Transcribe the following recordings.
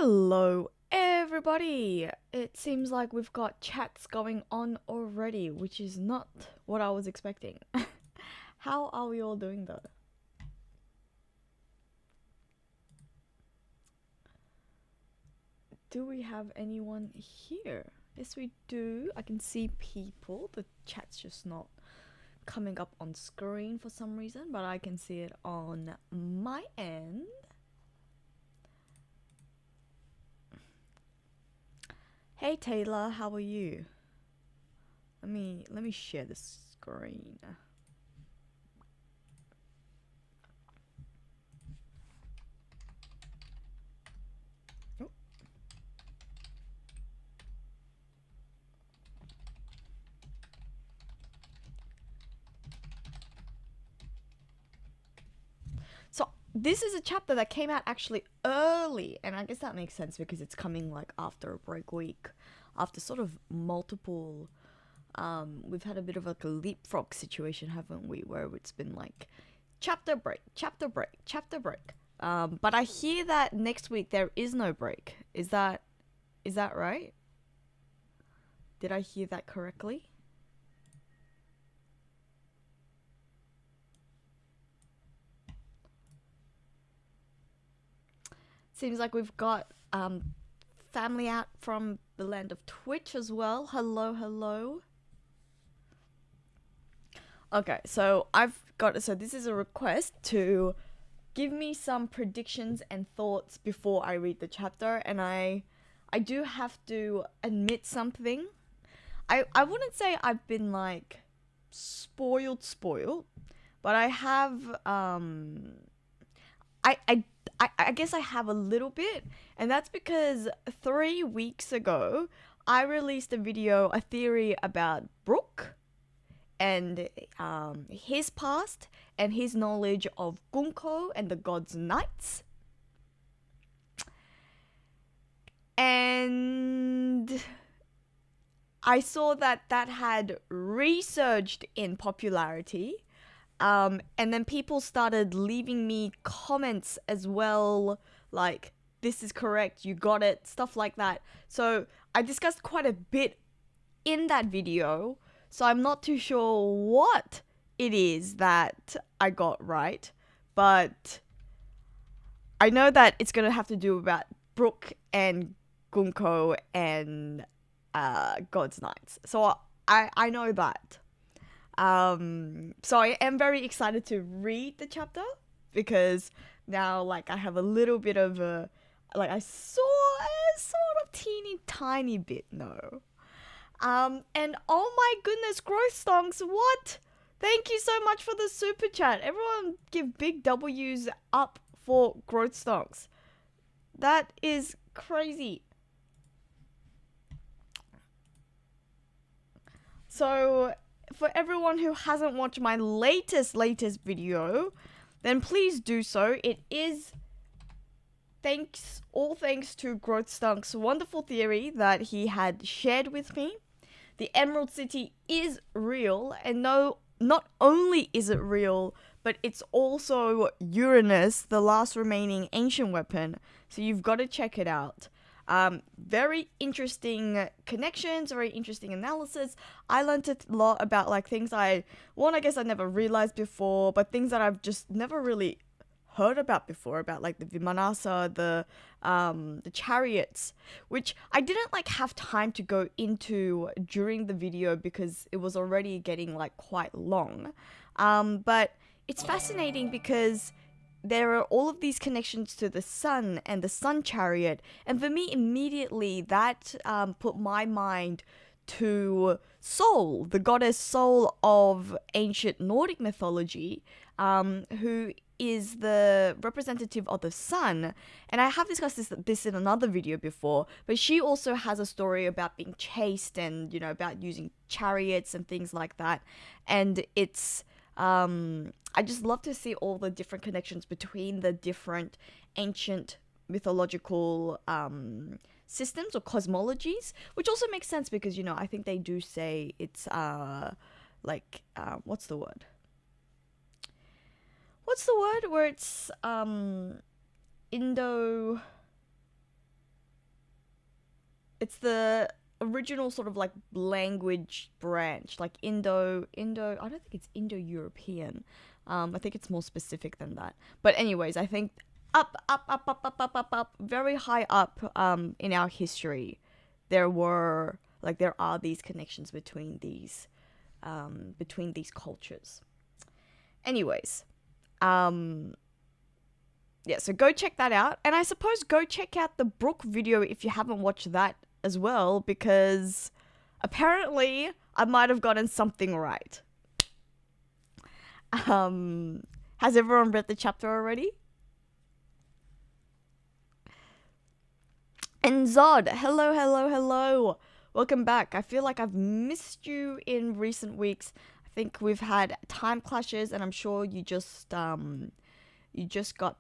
Hello, everybody! It seems like we've got chats going on already, which is not what I was expecting. How are we all doing though? Do we have anyone here? Yes, we do. I can see people. The chat's just not coming up on screen for some reason, but I can see it on my end. Hey Taylor, how are you? Let me share the screen. Oh. So this is a chapter that came out actually early, and I guess that makes sense because it's coming like after a break week, after sort of multiple we've had a bit of like a leapfrog situation, haven't we, where it's been like chapter break, chapter break, chapter break. But I hear that next week there is no break. Is that right? Did I hear that correctly? Seems like we've got family out from the land of Twitch as well. Hello, hello. Okay, so this is a request to give me some predictions and thoughts before I read the chapter, and I do have to admit something. I wouldn't say I've been like spoiled, but I have I guess I have a little bit, and that's because 3 weeks ago I released a theory about Brook and his past and his knowledge of Gonko and the God's Knights. And I saw that had resurged in popularity. And then people started leaving me comments as well, like, this is correct, you got it, stuff like that. So I discussed quite a bit in that video, so I'm not too sure what it is that I got right, but I know that it's going to have to do about Brook and Gunko and God's Knights. So I know that. So I am very excited to read the chapter because now like I have a little bit of a, like I saw a sort of teeny tiny bit, no. And oh my goodness, growth stonks, what? Thank you so much for the super chat. Everyone give big W's up for growth stonks. That is crazy. So for everyone who hasn't watched my latest video, then please do so. It is all thanks to Growth Stunk's wonderful theory that he had shared with me. The Emerald City is real, and no, not only is it real, but it's also Uranus, the last remaining ancient weapon. So you've got to check it out. Very interesting connections, very interesting analysis. I learned a lot about like things I guess I never realized before, but things that I've just never really heard about before, about like the Vimanasa, the chariots, which I didn't like have time to go into during the video because it was already getting like quite long. But it's fascinating because there are all of these connections to the sun and the sun chariot, and for me immediately that put my mind to Sol, the goddess Sol of ancient Nordic mythology, who is the representative of the sun. And I have discussed this in another video before, but she also has a story about being chased and, you know, about using chariots and things like that. And it's I just love to see all the different connections between the different ancient mythological systems or cosmologies, which also makes sense because, you know, I think they do say it's what's the word? Where it's Indo It's the original sort of like language branch, like Indo. I don't think it's Indo-European. I think it's more specific than that. But anyways, I think up, very high up in our history, there are these connections between these cultures. Anyways, yeah, so go check that out. And I suppose go check out the Brooke video if you haven't watched that as well, because apparently I might have gotten something right. Has everyone read the chapter already? And Zod, hello. Welcome back. I feel like I've missed you in recent weeks. I think we've had time clashes, and I'm sure you just got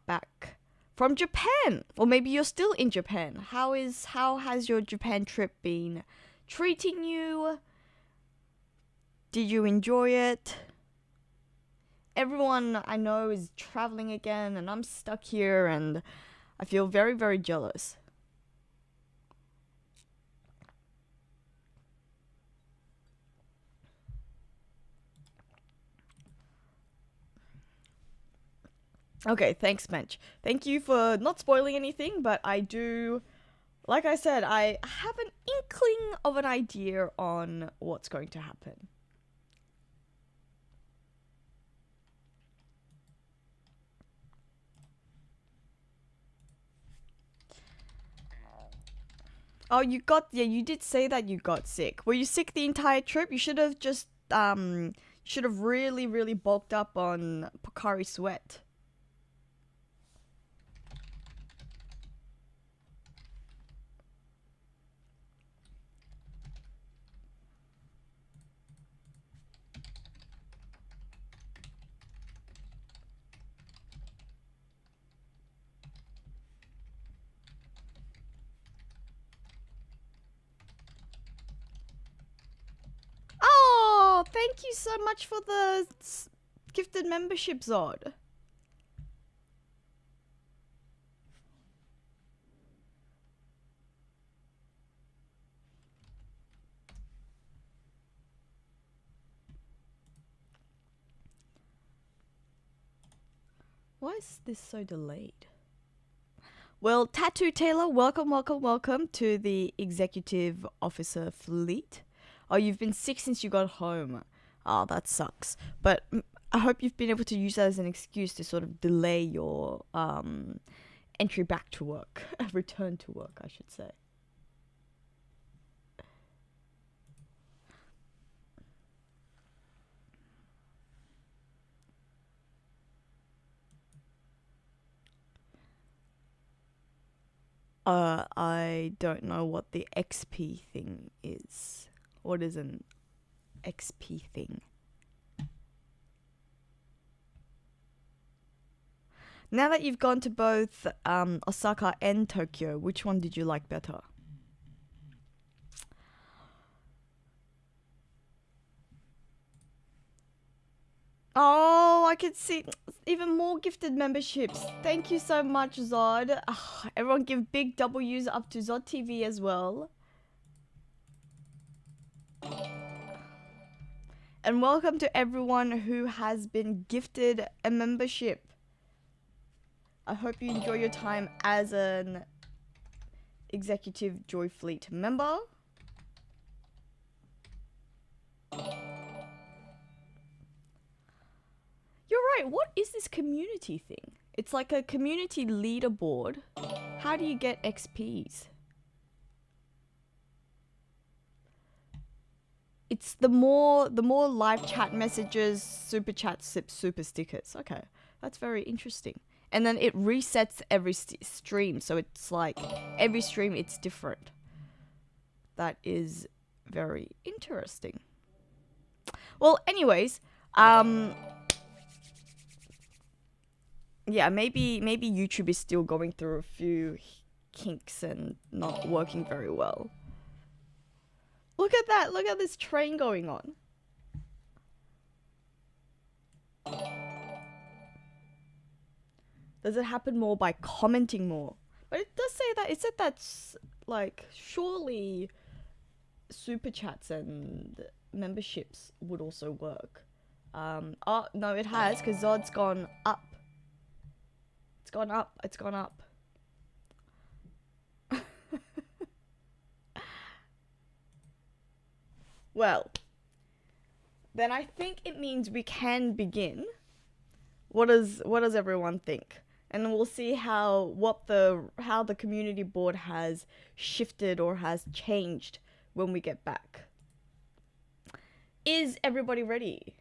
back from Japan, or maybe you're still in Japan. How has your Japan trip been treating you? Did you enjoy it? Everyone I know is traveling again, and I'm stuck here, and I feel very, very jealous. Okay, thanks, Mensch. Thank you for not spoiling anything, but I do, like I said, I have an inkling of an idea on what's going to happen. Oh, you did say that you got sick. Were you sick the entire trip? You should have just, should have really, really bulked up on Pocari Sweat. Oh, thank you so much for the gifted membership, Zod. Why is this so delayed? Well, Tattoo Taylor, welcome to the Executive Officer fleet. Oh, you've been sick since you got home. Oh, that sucks. But I hope you've been able to use that as an excuse to sort of delay your entry back to work. Return to work, I should say. I don't know what the XP thing is. What is an XP thing? Now that you've gone to both Osaka and Tokyo, which one did you like better? Oh, I could see even more gifted memberships. Thank you so much, Zod. Everyone give big W's up to Zod TV as well. And welcome to everyone who has been gifted a membership. I hope you enjoy your time as an Executive JoyFleet member. You're right, what is this community thing? It's like a community leaderboard. How do you get XPs? It's the more live chat messages, super chats, super stickers. Okay, that's very interesting. And then it resets every stream, so it's like every stream it's different. That is very interesting. Well, anyways, yeah, maybe YouTube is still going through a few kinks and not working very well. Look at that! Look at this train going on. Does it happen more by commenting more? But it does say that, it said that's like, surely super chats and memberships would also work. Oh, no, it has, because Zod's gone up. It's gone up. It's gone up. Well, then I think it means we can begin. What does everyone think? And we'll see how the community board has shifted or has changed when we get back. Is everybody ready?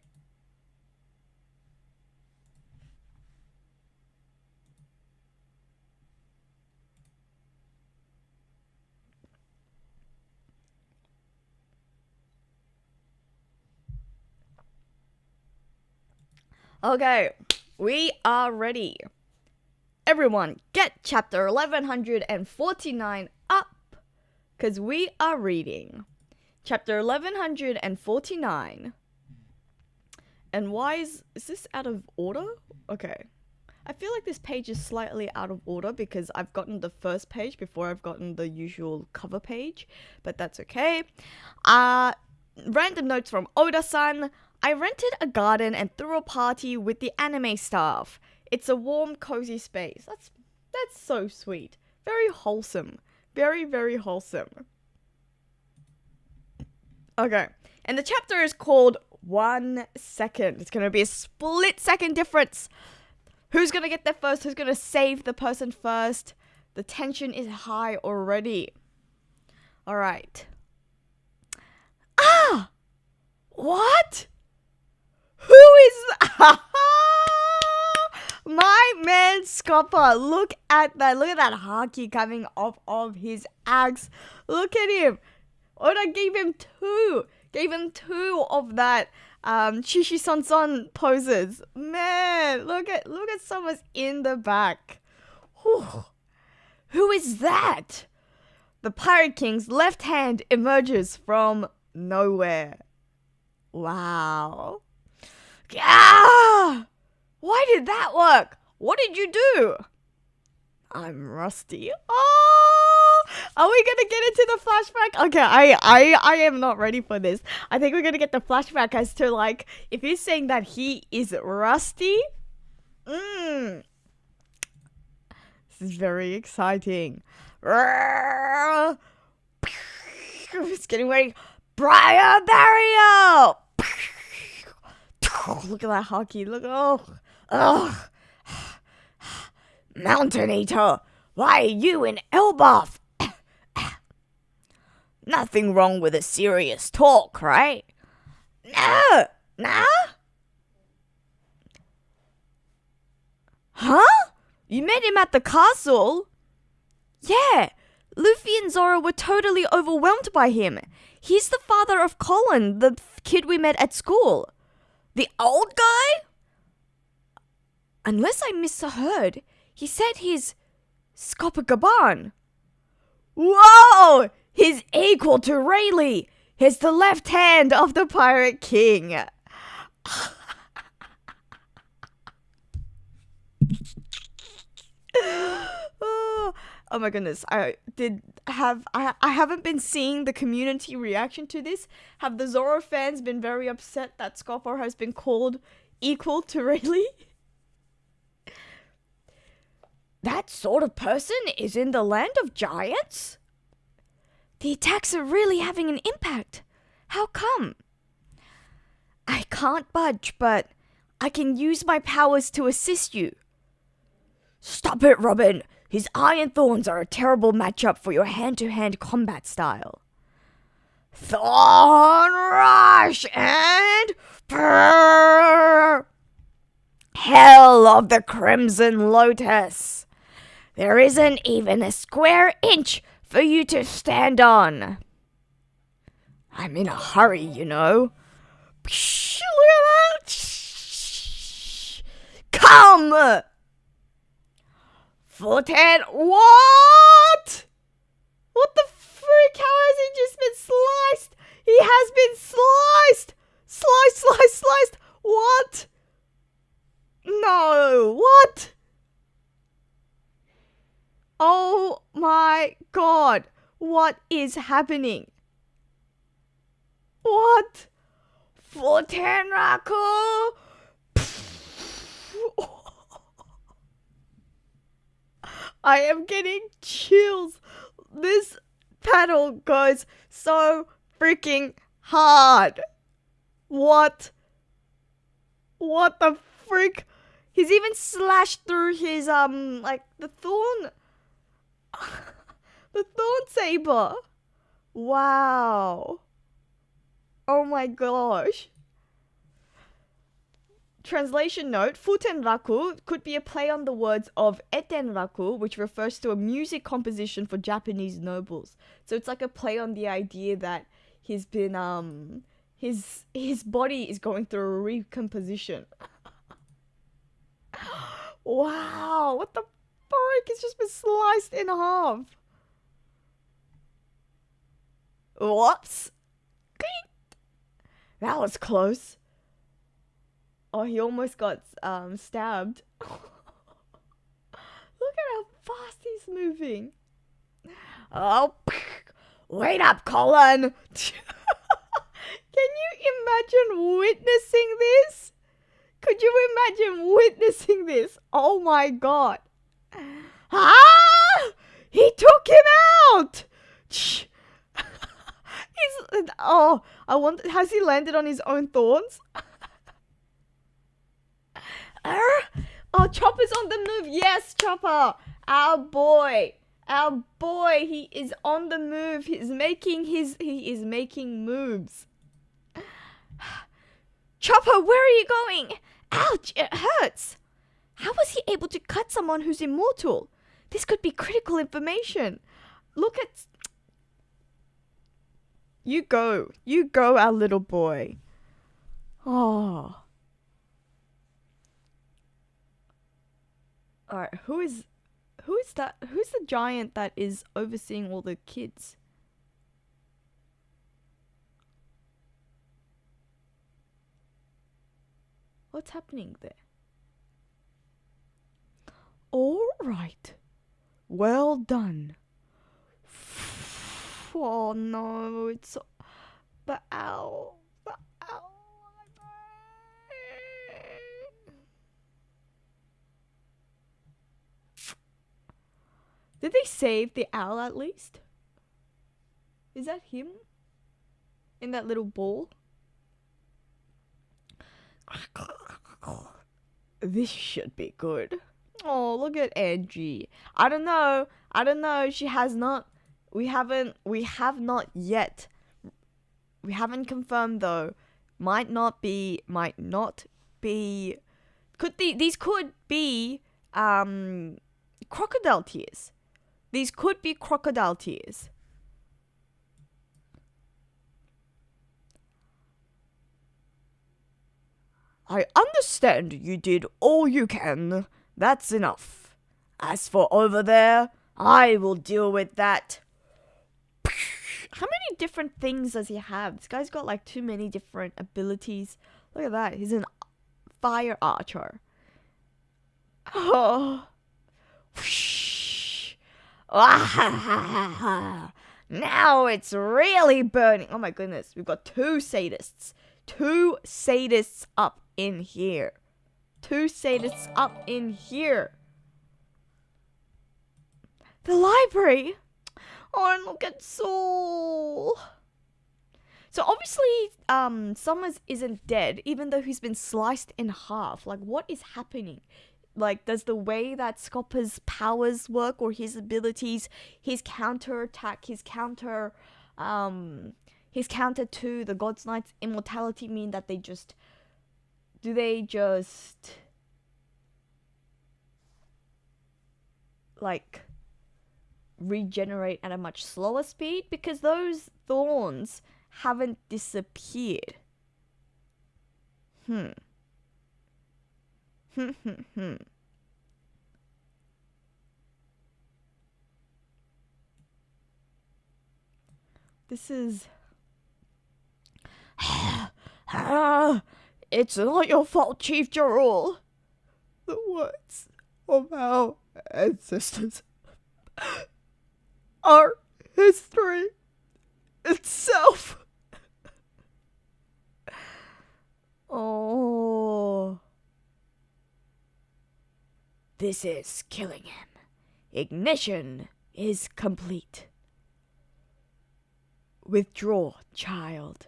Okay, we are ready. Everyone, get chapter 1149 up, because we are reading chapter 1149. And why is this out of order? Okay. I feel like this page is slightly out of order because I've gotten the first page before I've gotten the usual cover page, but that's okay. Random notes from Oda-san. I rented a garden and threw a party with the anime staff. It's a warm, cozy space. That's so sweet. Very wholesome. Very, very wholesome. Okay. And the chapter is called 1 second. It's going to be a split second difference. Who's going to get there first? Who's going to save the person first? The tension is high already. All right. Ah! What? Who is my man Scopper? Look at that. Look at that haki coming off of his axe. Look at him. Oda gave him two. Gave him two of that Chishi Son Son poses. Man, look at someone's in the back. Whew. Who is that? The Pirate King's left hand emerges from nowhere. Wow. Ah! Why did that work? What did you do? I'm rusty. Oh! Are we gonna get into the flashback? Okay, I am not ready for this. I think we're gonna get the flashback as to, like, if he's saying that he is rusty. This is very exciting. It's getting ready. Briar Barrier! Look at that hockey. Look. Oh. Mountain Eater, why are you in Elbaf? Nothing wrong with a serious talk, right? No. Nah? Huh? You met him at the castle? Yeah. Luffy and Zoro were totally overwhelmed by him. He's the father of Colin, the kid we met at school. The old guy? Unless I misheard, he said he's Scopogaban. Whoa! He's equal to Rayleigh. He's the left hand of the Pirate King. Oh my goodness. I haven't been seeing the community reaction to this. Have the Zoro fans been very upset that Scopper has been called equal to Rayleigh? That sort of person is in the land of giants? The attacks are really having an impact. How come? I can't budge, but I can use my powers to assist you. Stop it, Robin. His Iron Thorns are a terrible matchup for your hand-to-hand combat style. Thorn Rush and Hell of the Crimson Lotus. There isn't even a square inch for you to stand on. I'm in a hurry, you know. Psh, look at that. Come! Foothead, what? What the freak? How has he just been sliced? He has been sliced! Sliced! What? No, what? Oh my god. What is happening? What? Futenraku? I am getting chills. This panel goes so freaking hard. What? What the frick? He's even slashed through his like the thorn the thorn saber. Wow. Oh my gosh. Translation note, Futenraku could be a play on the words of Etenraku, which refers to a music composition for Japanese nobles. So it's like a play on the idea that he's been his body is going through a recomposition. Wow, what the frick? It's just been sliced in half. Whoops. That was close. Oh, he almost got stabbed. Look at how fast he's moving. Oh, wait up, Colin. Can you imagine witnessing this? Could you imagine witnessing this? Oh my god. Ah! He took him out! I wonder, has he landed on his own thorns? Oh, Chopper's on the move. Yes, Chopper. Our boy, he is on the move. He is making moves. Chopper, where are you going? Ouch, it hurts. How was he able to cut someone who's immortal? This could be critical information. Look at... You go, our little boy. Oh. Alright, who is that? Who's the giant that is overseeing all the kids? What's happening there? Alright. Well done. Oh no, it's the owl. The owl. Did they save the owl at least? Is that him? In that little ball? This should be good. Oh, look at Angie. I don't know. She has not. We have not yet. We haven't confirmed though. Might not be. These could be crocodile tears. These could be crocodile tears. I understand you did all you can. That's enough. As for over there, I will deal with that. How many different things does he have? This guy's got like too many different abilities. Look at that. He's an fire archer. Oh. Now it's really burning. Oh my goodness. We've got two sadists. Two sadists up in here. The library. Oh, and look at Saul. So obviously, Summers isn't dead, even though he's been sliced in half. Like, what is happening? Like, does the way that Scopper's powers work, or his abilities, his counterattack, his counter to the God's Knight's immortality mean that they just... Do they just... like... regenerate at a much slower speed? Because those thorns haven't disappeared. This is... It's not your fault, Chief Jarrell. The words of our ancestors are history itself. Oh. This is killing him. Ignition is complete. Withdraw, child.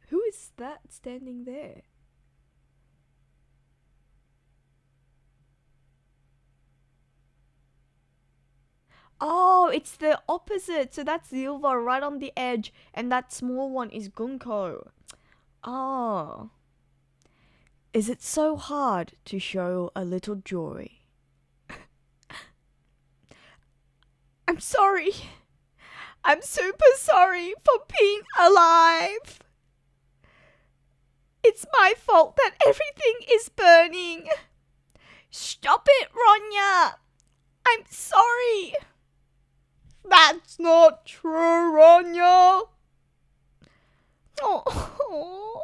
Who is that standing there? Oh, it's the opposite. So that's Silva right on the edge, and that small one is Gonko. Oh. Is it so hard to show a little joy? I'm sorry. I'm super sorry for being alive. It's my fault that everything is burning. Stop it, Ronya. I'm sorry. That's not true, Ronya. Oh,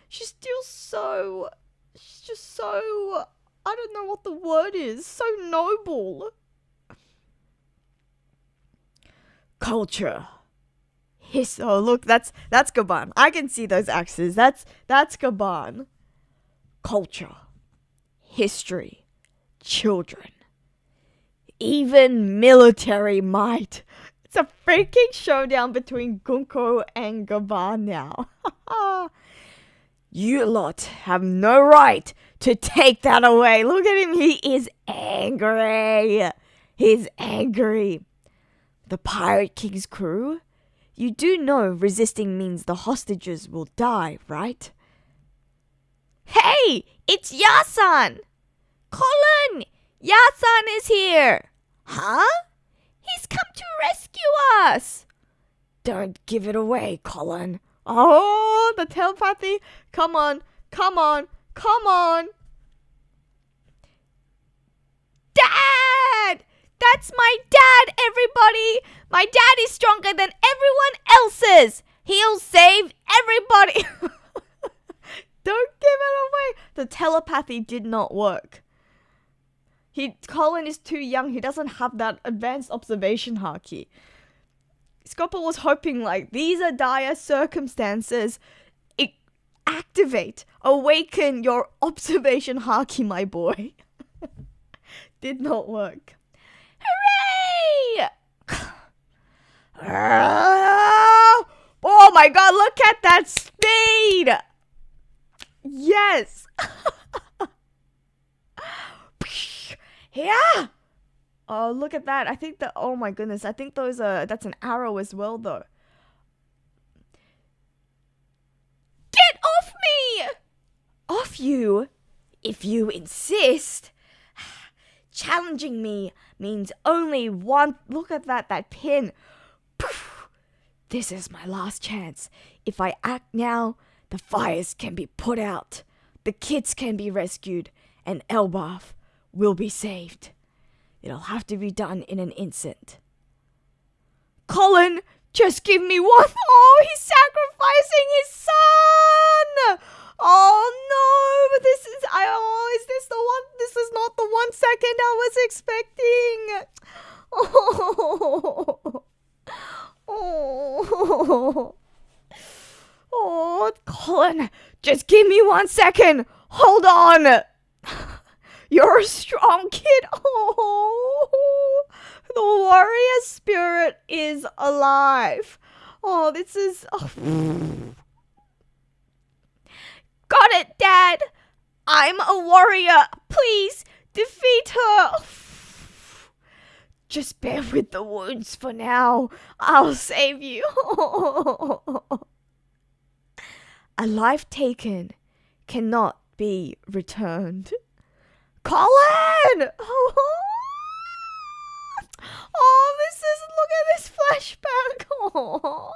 she's just so, I don't know what the word is, so noble. Culture. Oh, look, that's Gaban. I can see those axes. That's Gaban. Culture. History. Children. Even military might. It's a freaking showdown between Gonko and Gaban now. You lot have no right to take that away. Look at him. He is angry. He's angry. The Pirate King's crew? You do know resisting means the hostages will die, right? Hey! It's Yasan! Colin! Yasan is here! Huh? He's come to rescue us! Don't give it away, Colin. Oh, the telepathy. Come on. Dad! That's my dad, everybody! My dad is stronger than everyone else's! He'll save everybody! Don't give it away! The telepathy did not work. Colin is too young. He doesn't have that advanced observation haki. Scopper was hoping like, these are dire circumstances. Awaken your observation haki, my boy. Did not work. Hooray! Oh my god, look at that speed! Yes! Yeah! Oh, look at that. I think that, oh my goodness, I think that's an arrow as well though. Get off me! Off you? If you insist. Challenging me means only one. Look at that pin. This is my last chance. If I act now, the fires can be put out, the kids can be rescued, and Elbaf will be saved. It'll have to be done in an instant. Colin, just give me one. Oh, he's sacrificing his son. Oh no, but is this the one? This is not the 1 second I was expecting. Oh, Colin, just give me 1 second. Hold on. You're a strong kid. Oh, the warrior spirit is alive. Oh, this is... Oh. Got it, Dad. I'm a warrior. Please, defeat her. Just bear with the wounds for now. I'll save you. A life taken cannot be returned. Colin! Oh, look at this flashback. Oh.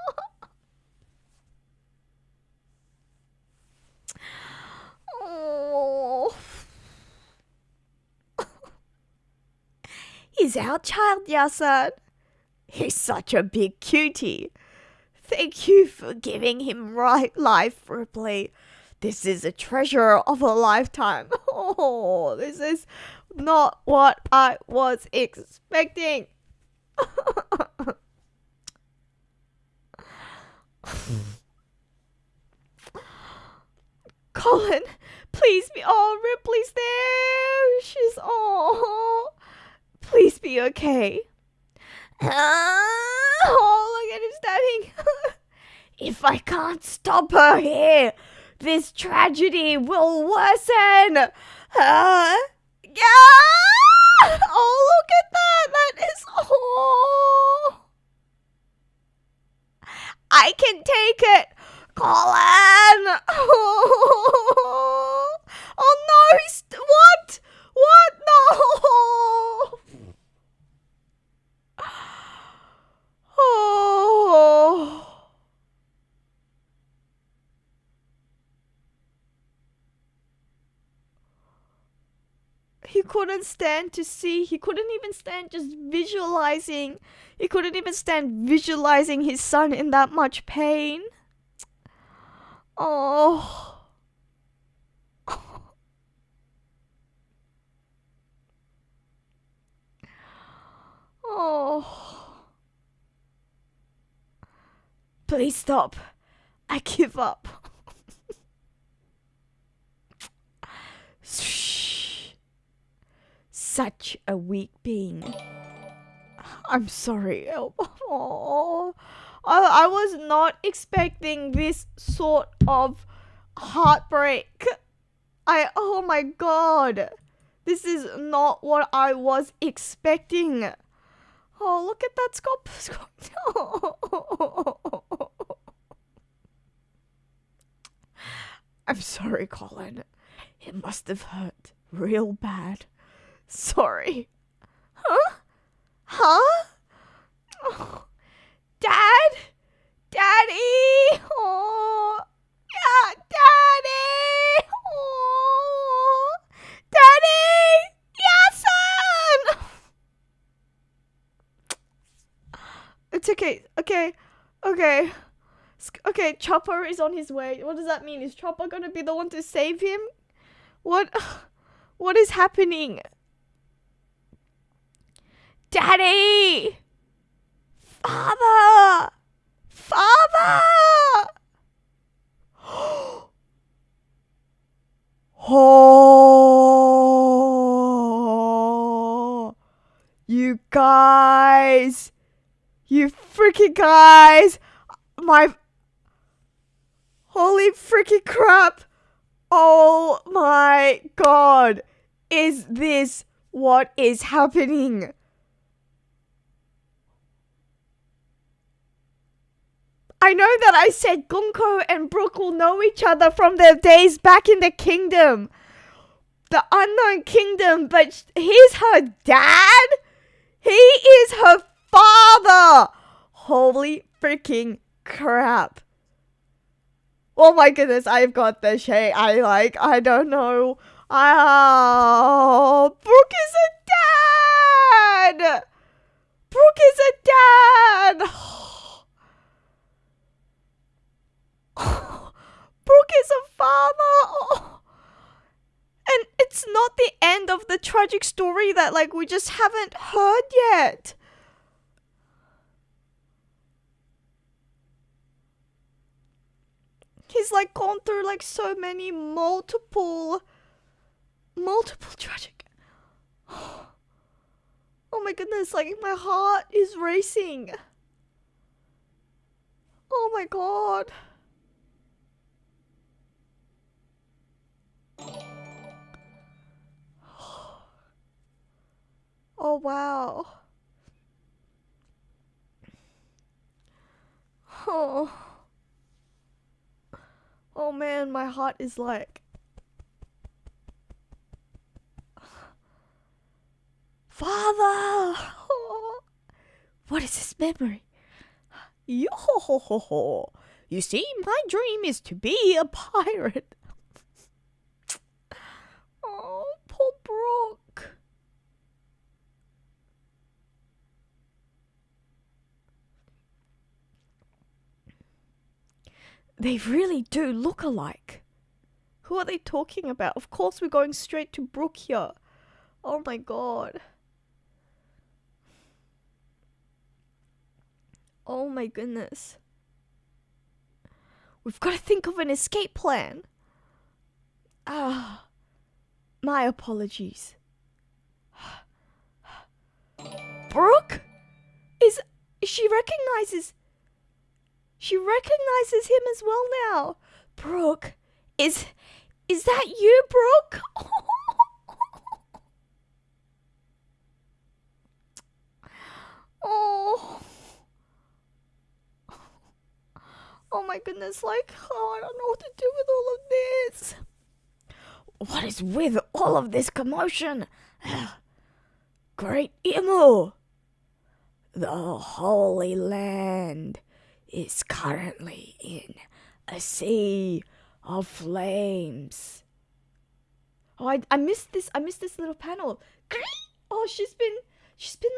Oh. He's our child, Yasan. He's such a big cutie. Thank you for giving him life, Ripley. This is a treasure of a lifetime. Oh, this is not what I was expecting. Colin, please be. Oh, Ripley's there. She's. Oh, please be okay. Oh, look at him standing. If I can't stop her here, this tragedy will worsen. Yeah. Oh, look at that. That is. Oh. I can take it. Colin! Oh, no, what? What? No! Oh. He couldn't stand to see. He couldn't even stand just visualizing. He couldn't even stand visualizing his son in that much pain. Oh. Oh. Please stop. I give up. Such a weak being. I'm sorry. Oh. I was not expecting this sort of heartbreak. Oh my god. This is not what I was expecting. Oh, look at that scope. I'm sorry, Colin. It must have hurt real bad. Sorry. Huh? Huh? Oh. Dad? Daddy? Oh. Yeah, Daddy! Oh. Daddy! Yes, son! It's okay. Okay, Chopper is on his way. What does that mean? Is Chopper gonna be the one to save him? What is happening? Daddy! Father! Oh! You guys! You freaking guys! My... Holy freaking crap! Oh my god! Is this what is happening? I know that I said Gonko and Brooke will know each other from their days back in the kingdom. The unknown kingdom, but he's her dad? He is her father! Holy freaking crap. Oh my goodness, I've got the shade. I don't know. Oh, Brooke is a dad! Brooke is a dad! Brooke is a father! Oh. And it's not the end of the tragic story that, like, we just haven't heard yet. He's, like, gone through, like, so many multiple tragic... Oh my goodness, like, my heart is racing. Oh my god. Oh wow. Oh. Oh man, my heart is like... Father! Oh. What is this memory? Yo-ho-ho-ho-ho. You see, my dream is to be a pirate. Oh, poor Brooke. They really do look alike. Who are they talking about? Of course we're going straight to Brooke here. Oh my god. Oh my goodness. We've got to think of an escape plan. Ah, my apologies. Brooke? She recognizes him as well now. Brooke, is that you, Brooke? Oh. Oh my goodness, like, oh, I don't know what to do with all of this. What is with all of this commotion? Great Imu! The Holy Land is currently in a sea of flames. Oh, I missed this little panel. Oh, she's been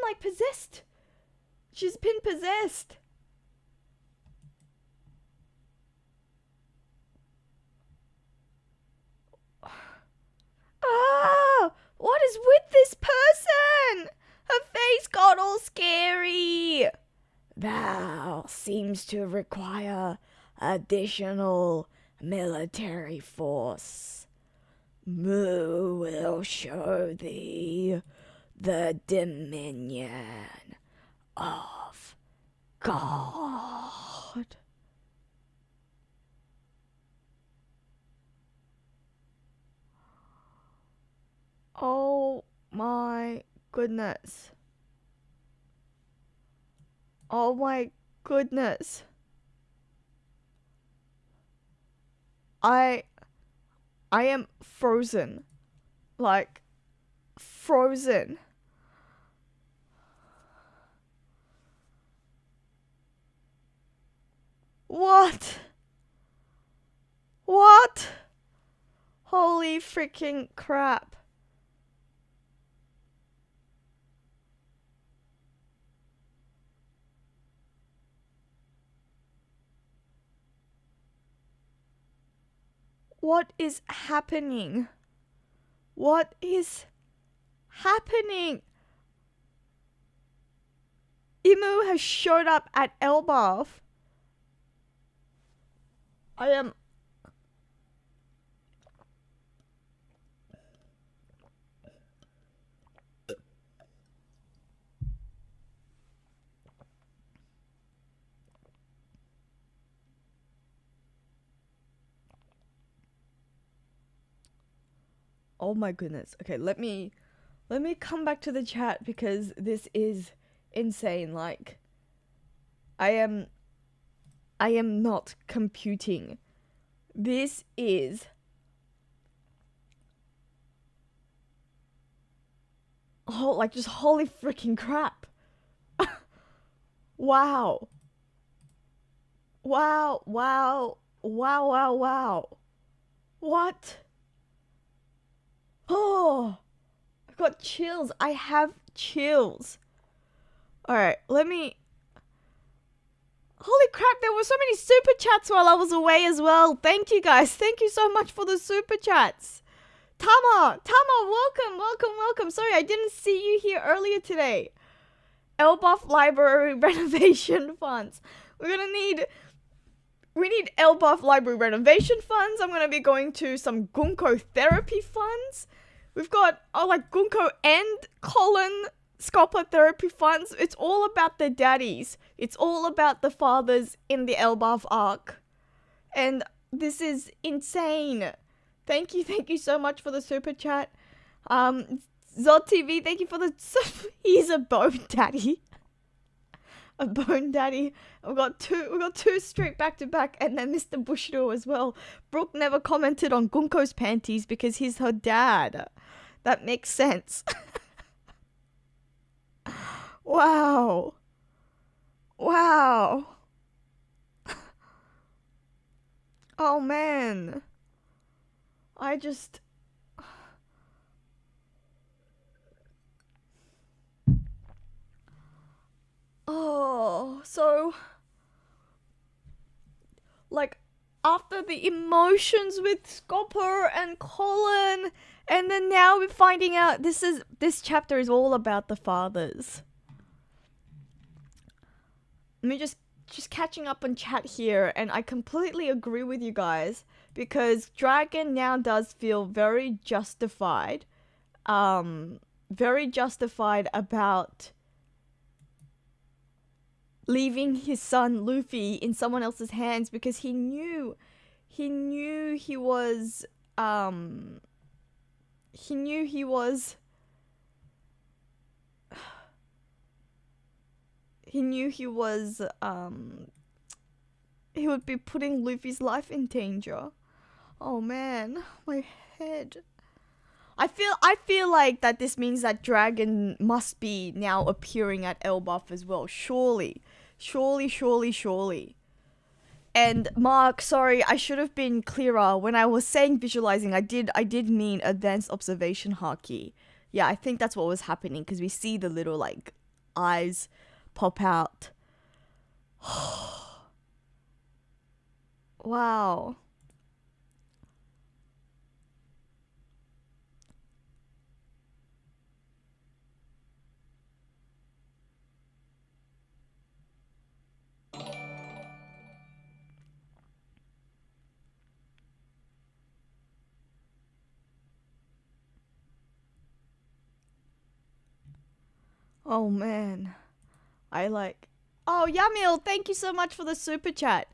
like possessed. She's been possessed. Ah! What is with this person? Her face got all scary. Thou seems to require additional military force. Mu will show thee the dominion of God. Oh my goodness. Oh my goodness. I am frozen. Like, frozen. What? What? Holy freaking crap. What is happening? What is happening? Imu has showed up at Elbaf. I am... Oh my goodness. Okay, let me come back to the chat because this is insane. Like, I am not computing. This is... Oh, like, just holy freaking crap. Wow. Wow, wow, wow, wow, wow. What? Oh, I've got chills. I have chills. Alright, let me... Holy crap, there were so many super chats while I was away as well. Thank you guys. Thank you so much for the super chats. Tama, welcome, welcome, welcome. Sorry, I didn't see you here earlier today. Elbaf Library renovation funds. We need Elbaf Library renovation funds. I'm gonna be going to some Gonko therapy funds. We've got like Gonko and Colin Scopper therapy funds. It's all about the daddies. It's all about the fathers in the Elbaf arc. And this is insane. Thank you so much for the super chat. Zod TV, thank you for the... He's a bone daddy. A bone daddy. We've got two straight back to back, and then Mr. Bushido as well. Brooke never commented on Gunko's panties because he's her dad. That makes sense. Wow. Wow. Oh man. I just... Oh, so... Like, after the emotions with Scopper and Colin, and then now we're finding out this chapter is all about the fathers. me just catching up on chat here, and I completely agree with you guys, because Dragon now does feel very justified about leaving his son Luffy in someone else's hands, because he knew he was he would be putting Luffy's life in danger. Oh man, my head. I feel like that this means that Dragon must be now appearing at Elbaf as well. Surely. And Mark, sorry, I should have been clearer. When I was saying visualizing, I did mean advanced observation haki. Yeah, I think that's what was happening, because we see the little like eyes pop out. Wow. Oh man. Oh, Yamil, thank you so much for the super chat.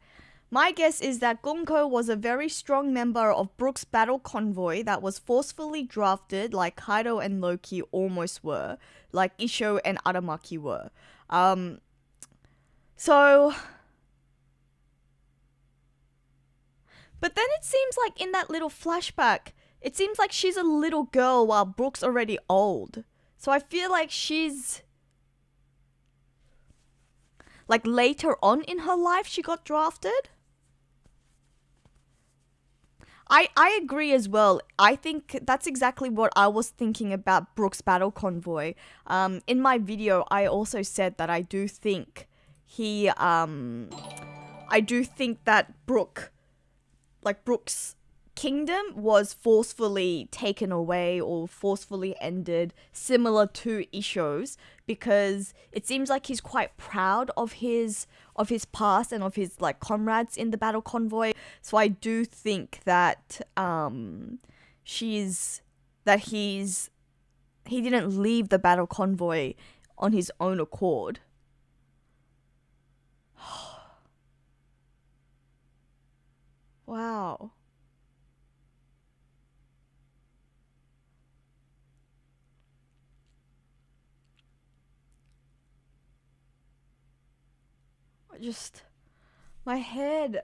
My guess is that Gonko was a very strong member of Brook's battle convoy that was forcefully drafted like Kaido and Loki almost were, like Isho and Aramaki were. So... But then it seems like in that little flashback, it seems like she's a little girl while Brook's already old. So I feel like she's... like later on in her life she got drafted? I agree as well. I think that's exactly what I was thinking about Brook's battle convoy. In my video, I also said that I do think that Brook's kingdom was forcefully taken away or forcefully ended, similar to Isho's, because it seems like he's quite proud of his past and of his like comrades in the battle convoy. So I do think that he didn't leave the battle convoy on his own accord. Wow. Just my head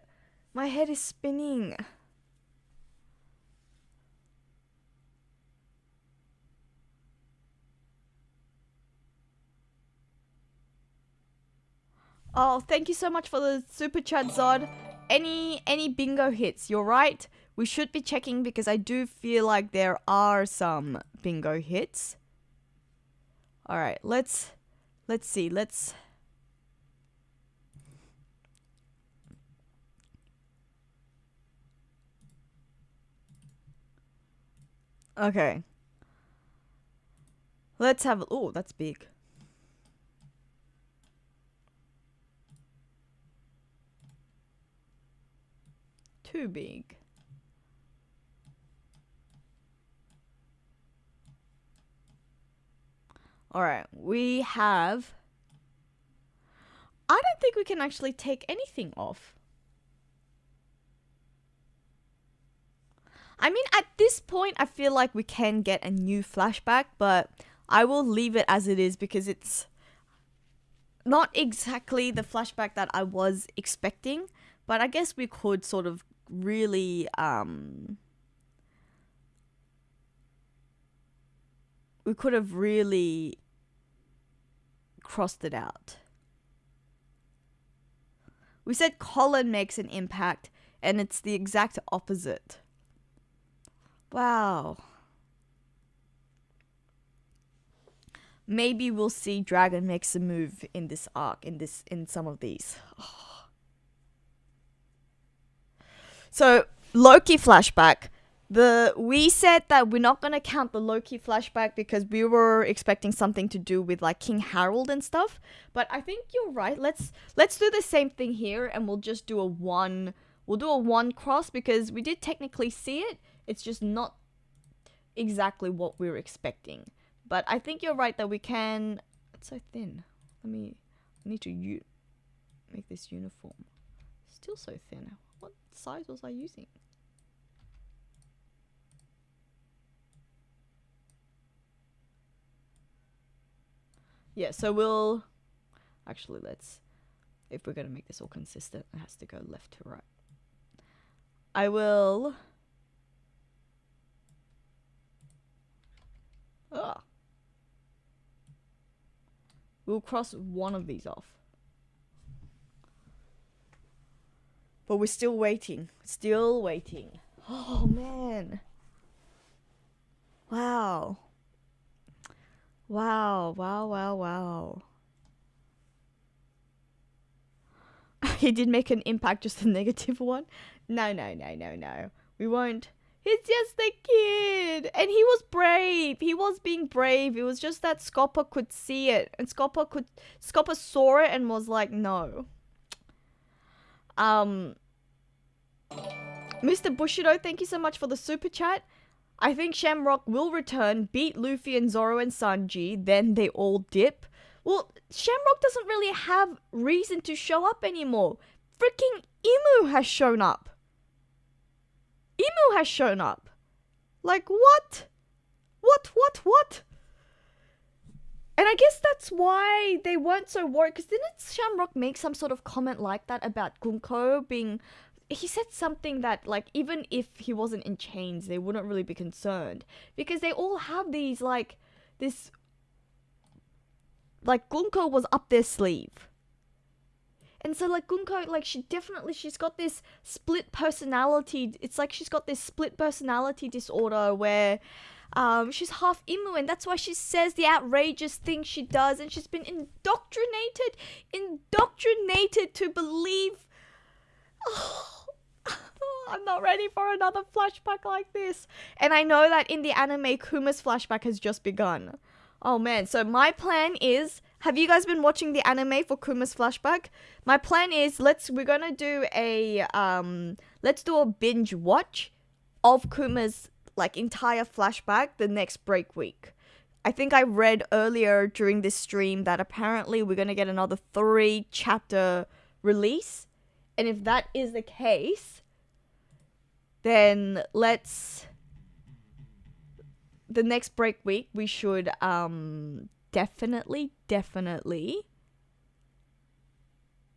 is spinning. Oh, thank you so much for the super chat, Zod. Any bingo hits? You're right. We should be checking, because I do feel like there are some bingo hits. All right, let's see. Okay. Let's have... Oh, that's big. Too big. Alright, we have... I don't think we can actually take anything off. I mean, at this point, I feel like we can get a new flashback, but I will leave it as it is, because it's not exactly the flashback that I was expecting, but I guess we could sort of really, we could have really crossed it out. We said Colin makes an impact, and it's the exact opposite. Wow. Maybe we'll see Dragon makes a move in this arc, in some of these. Oh. So, Loki flashback. We said that we're not gonna count the Loki flashback because we were expecting something to do with like King Harold and stuff. But I think you're right. Let's do the same thing here, and we'll just do a one. We'll do a one cross because we did technically see it. It's just not exactly what we were expecting. But I think you're right that we can. It's so thin. I need to make this uniform. Still so thin. What size was I using? Yeah, so we'll actually if we're gonna make this all consistent, it has to go left to right. I will we'll cross one of these off. But we're still waiting. Still waiting. Oh man. Wow. Wow. He did make an impact, just a negative one. No. We won't. He's just a kid. And he was brave. He was being brave. It was just that Scopper could see it. And Scopper saw it and was like, no. Mr. Bushido, thank you so much for the super chat. I think Shamrock will return, beat Luffy and Zoro and Sanji, then they all dip. Well, Shamrock doesn't really have reason to show up anymore. Freaking Imu has shown up. Like, what? What? And I guess that's why they weren't so worried, because didn't Shamrock make some sort of comment like that about Gonko being... He said something that, like, even if he wasn't in chains, they wouldn't really be concerned. Because they all have these, like, this... Like, Gonko was up their sleeve. And so, like, Gonko, like, she's got this split personality. It's like she's got this split personality disorder where she's half Imu, and that's why she says the outrageous things she does. And she's been indoctrinated to believe... Oh, I'm not ready for another flashback like this. And I know that in the anime, Kuma's flashback has just begun. Oh man, so my plan is... Have you guys been watching the anime for Kuma's flashback? My plan is we're gonna do a let's do a binge watch of Kuma's like entire flashback the next break week. I think I read earlier during this stream that apparently we're gonna get another 3-chapter release. And if that is the case, then the next break week, we should definitely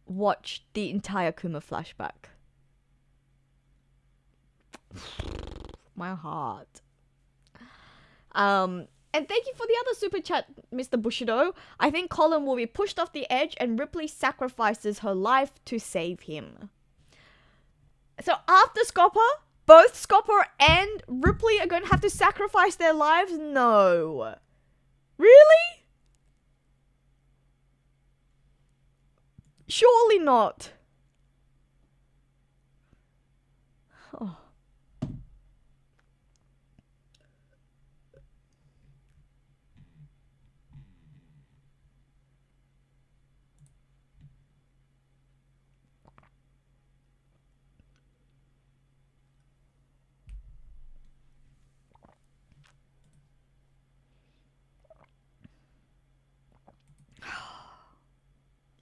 watch the entire Kuma flashback. My heart. And thank you for the other super chat, Mr. Bushido. I think Colin will be pushed off the edge and Ripley sacrifices her life to save him. So after Scopper, both Scopper and Ripley are going to have to sacrifice their lives? No. Really? Surely not. Oh.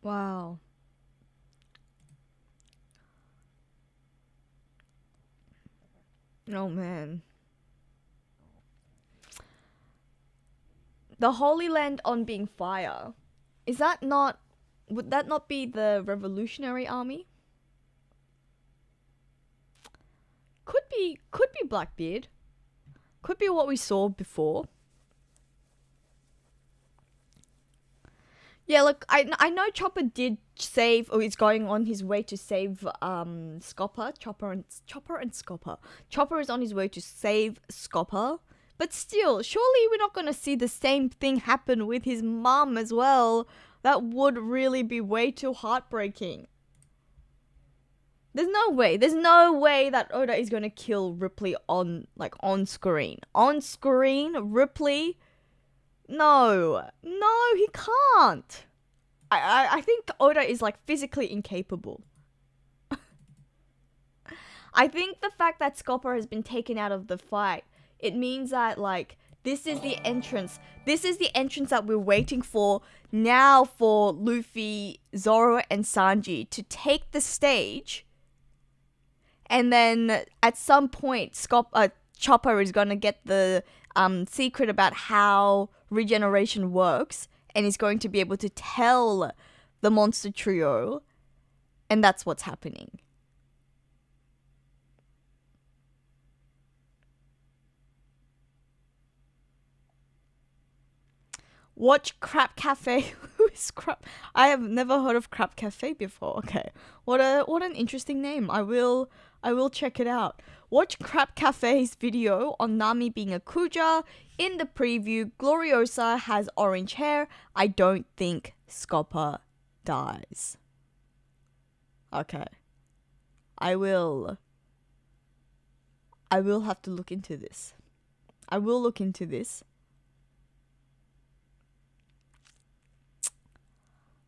Wow. Oh man. The Holy Land on being fire. Would that not be the Revolutionary Army? Could be Blackbeard. Could be what we saw before. Yeah, look, I know Chopper did save, or is going on his way to save Scopper. Chopper and Scopper. Chopper is on his way to save Scopper. But still, surely we're not going to see the same thing happen with his mum as well. That would really be way too heartbreaking. There's no way. There's no way that Oda is gonna kill Ripley on screen. On screen, Ripley. No, he can't. I think Oda is like physically incapable. I think the fact that Scopper has been taken out of the fight, it means that like this is the entrance. This is the entrance that we're waiting for now for Luffy, Zoro, and Sanji to take the stage. And then at some point, Chopper is gonna get the secret about how regeneration works, and is going to be able to tell the monster trio, and that's what's happening. Watch Crap Cafe. Who is Crap? I have never heard of Crap Cafe before. Okay, what an interesting name. I will check it out. Watch Crap Cafe's video on Nami being a Kuja. In the preview, Gloriosa has orange hair. I don't think Scopper dies. Okay, I will have to look into this. I will look into this.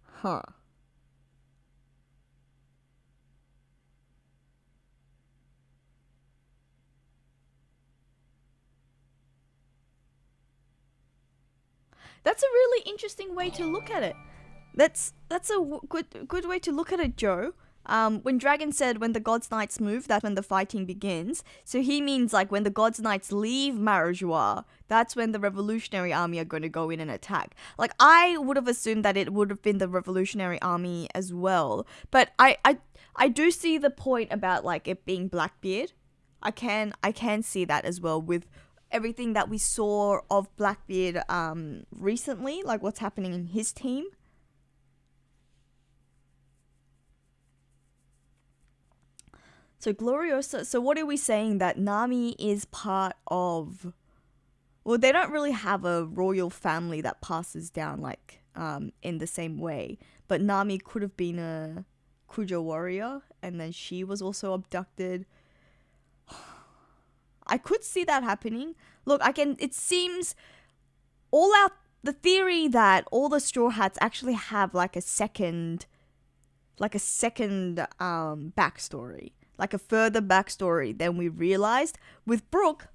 Huh. That's a really interesting way to look at it. That's a good way to look at it, Joe. When Dragon said when the God's Knights move, that's when the fighting begins. So he means like when the God's Knights leave Marajua, that's when the Revolutionary Army are going to go in and attack. Like I would have assumed that it would have been the Revolutionary Army as well. But I do see the point about like it being Blackbeard. I can see that as well with everything that we saw of Blackbeard recently, like what's happening in his team. So Gloriosa, so what are we saying, that Nami is part of... Well, they don't really have a royal family that passes down like in the same way. But Nami could have been a Kuja warrior and then she was also abducted. I could see that happening. Look, it seems the theory that all the Straw Hats actually have like a second backstory. Like a further backstory than we realized. With Brook,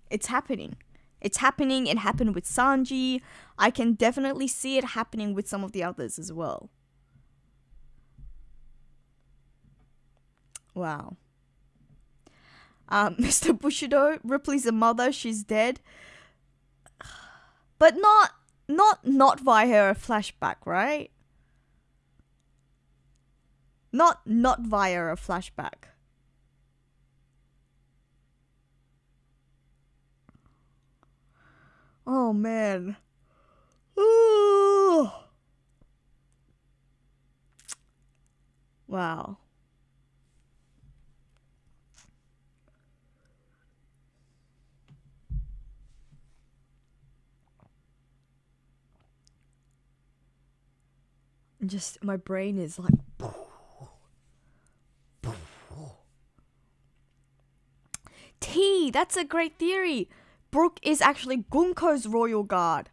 it's happening. It's happening. It happened with Sanji. I can definitely see it happening with some of the others as well. Wow. Mr. Bushido, Ripley's a mother. She's dead. But not via a flashback, right? Not via a flashback. Oh man. Ooh. Wow. Just my brain is like T, that's a great theory. Brook is actually Gonko's royal guard.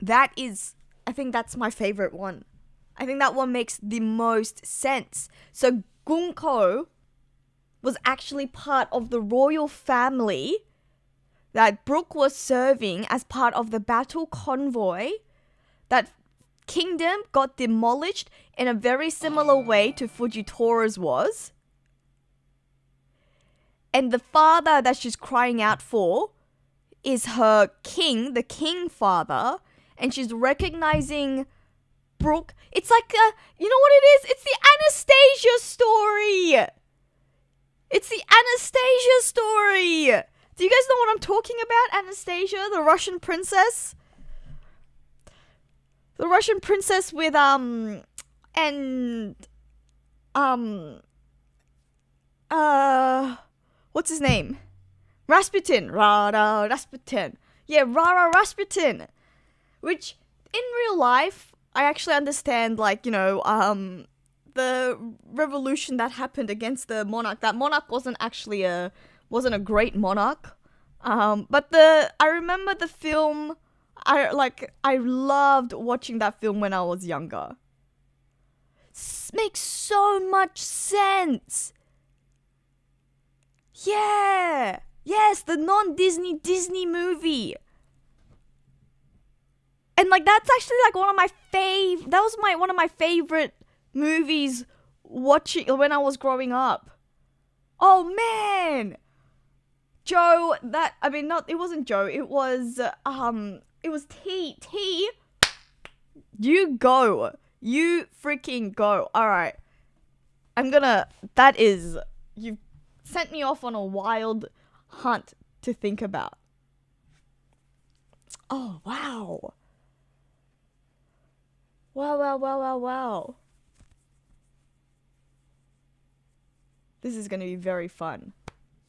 That is, I think that's my favorite one. I think that one makes the most sense. So Gonko was actually part of the royal family that Brook was serving as part of the battle convoy. That kingdom got demolished in a very similar way to Fujitora's was. And the father that she's crying out for is her king, the king father. And she's recognizing Brook. It's like, you know what it is? It's the Anastasia story. It's the Anastasia story. Do you guys know what I'm talking about? Anastasia, the Russian princess? The Russian princess with, what's his name? Rasputin. Rasputin. Yeah, Rasputin. Which, in real life, I actually understand, like, the revolution that happened against the monarch. That monarch wasn't a great monarch. But I remember the film. I loved watching that film when I was younger. Makes so much sense. Yeah. Yes, the non-Disney movie. And like that's actually like one of my favorite movies watching when I was growing up. Oh man. Joe, it wasn't Joe, it was T. You go. You freaking go. All right. You've sent me off on a wild hunt to think about. Oh, wow. Wow. This is going to be very fun.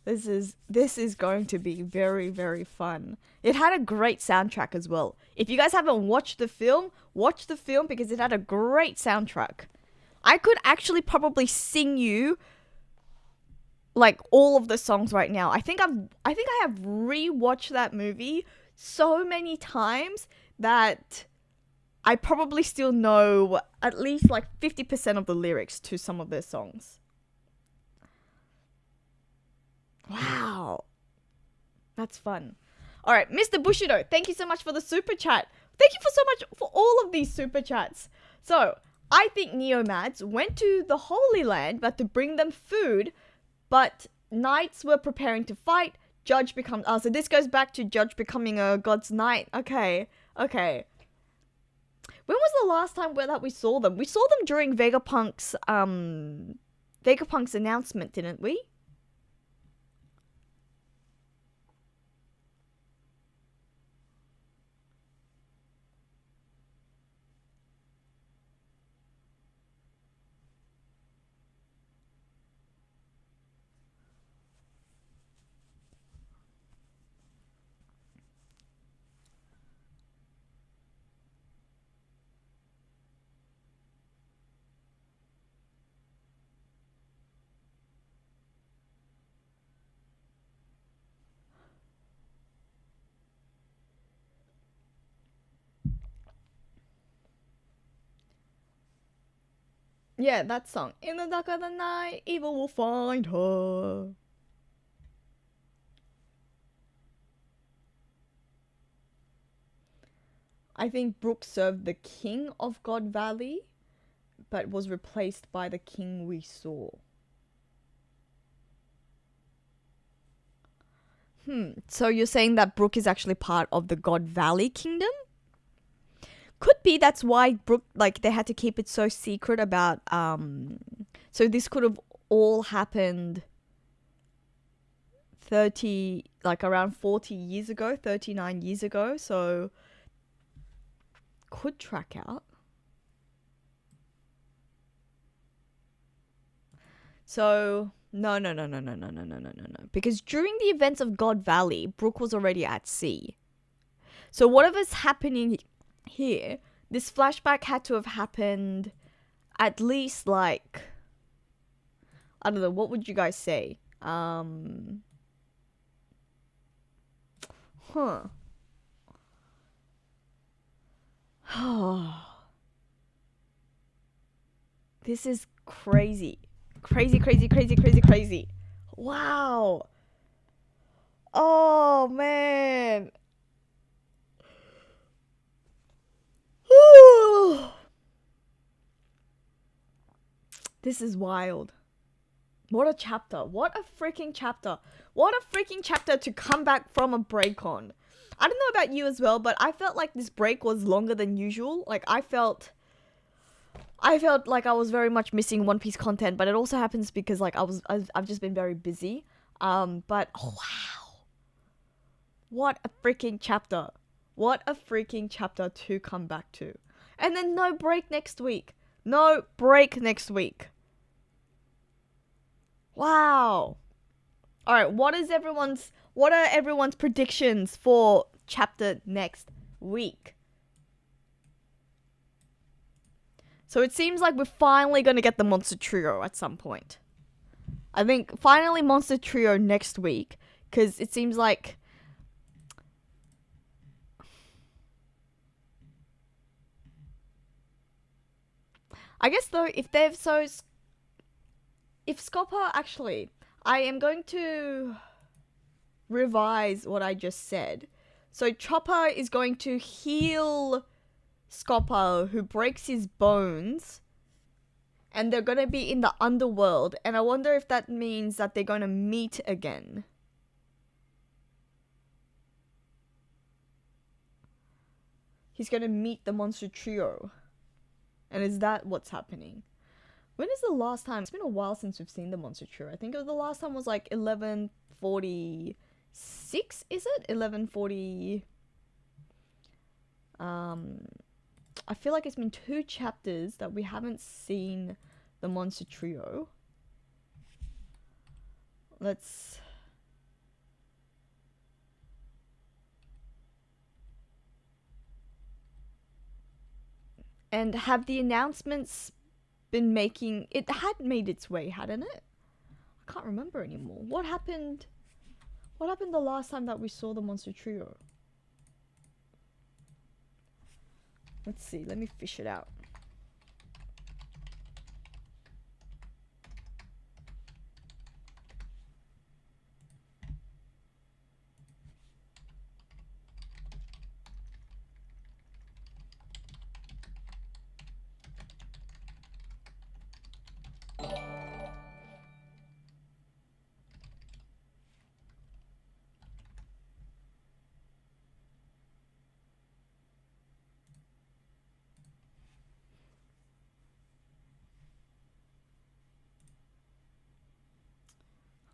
This is going to be very, very fun. It had a great soundtrack as well. If you guys haven't watched the film, watch the film because it had a great soundtrack. I could actually probably sing you like all of the songs right now. I think I have rewatched that movie so many times that I probably still know at least like 50% of the lyrics to some of their songs. Wow. That's fun. All right, Mr. Bushido, thank you so much for the super chat. Thank you so much for all of these super chats. So, I think Neomads went to the Holy Land, but to bring them food, but knights were preparing to fight. Judge becomes... Oh, so this goes back to Judge becoming a god's knight. Okay. When was the last time that we saw them? We saw them during Vegapunk's announcement, didn't we? Yeah, that song. In the dark of the night, evil will find her. I think Brooke served the king of God Valley, but was replaced by the king we saw. So you're saying that Brooke is actually part of the God Valley kingdom? Could be that's why Brooke, like, they had to keep it so secret about, so this could have all happened around 40 years ago, 39 years ago, so could track out. So, no. Because during the events of God Valley, Brooke was already at sea. So whatever's happening here, this flashback had to have happened at least like, I don't know, what would you guys say? This is crazy. Crazy. Wow. Oh, man. This is wild. What a chapter. What a freaking chapter. What a freaking chapter to come back from a break on. I don't know about you as well, but I felt like this break was longer than usual. Like, I felt like I was very much missing One Piece content, but it also happens because like I've just been very busy. But oh wow. What a freaking chapter. What a freaking chapter to come back to. And then no break next week. No break next week. Wow. All right, what are everyone's predictions for chapter next week? So it seems like we're finally going to get the Monster Trio at some point. I think finally Monster Trio next week, because it seems like... I guess though, if they've so... If Scopper actually... I am going to revise what I just said. So Chopper is going to heal Scopper, who breaks his bones, and they're going to be in the underworld, and I wonder if that means that they're going to meet again. He's going to meet the Monster Trio. And is that what's happening? When is the last time? It's been a while since we've seen the Monster Trio. I think the last time was like 1146, is it? 1140... I feel like it's been 2 chapters that we haven't seen the Monster Trio. Let's... And have the announcements been making... It had made its way, hadn't it? I can't remember anymore. What happened... What happened the last time that we saw the Monster Trio? Let's see, let me fish it out.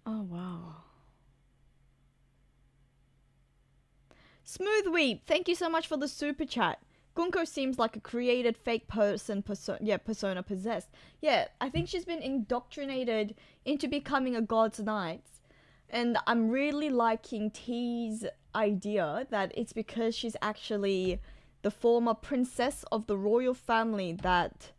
Oh, wow. Smooth Weep, thank you so much for the super chat. Gonko seems like a created fake persona possessed. Yeah, I think she's been indoctrinated into becoming a god's knight. And I'm really liking T's idea that it's because she's actually the former princess of the royal family that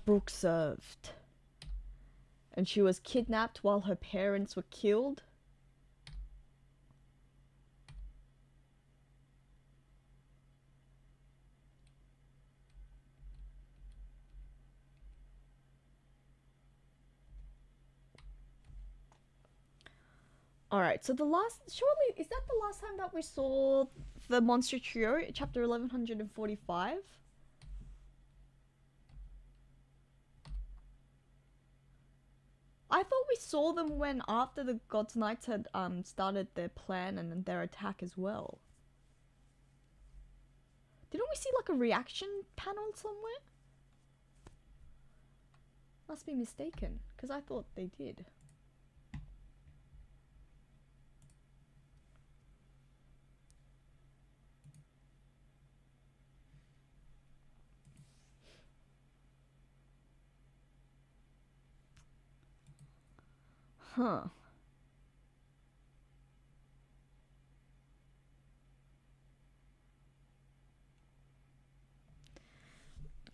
Brooke served. And she was kidnapped while her parents were killed. Alright, so surely, is that the last time that we saw the Monster Trio, chapter 1145? I thought we saw them when after the God's Knights had started their plan and their attack as well. Didn't we see like a reaction panel somewhere? Must be mistaken, because I thought they did. Huh.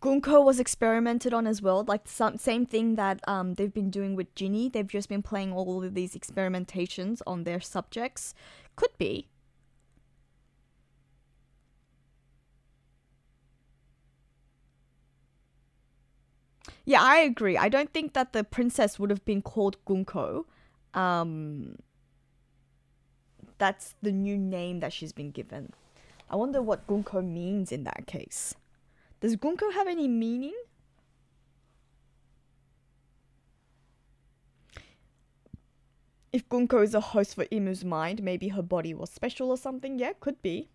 Gonko was experimented on as well, like same thing that they've been doing with Ginny. They've just been playing all of these experimentations on their subjects. Could be. Yeah, I agree. I don't think that the princess would have been called Gonko. That's the new name that she's been given. I wonder what Gonko means in that case. Does Gonko have any meaning? If Gonko is a host for Imu's mind, maybe her body was special or something. Yeah, could be.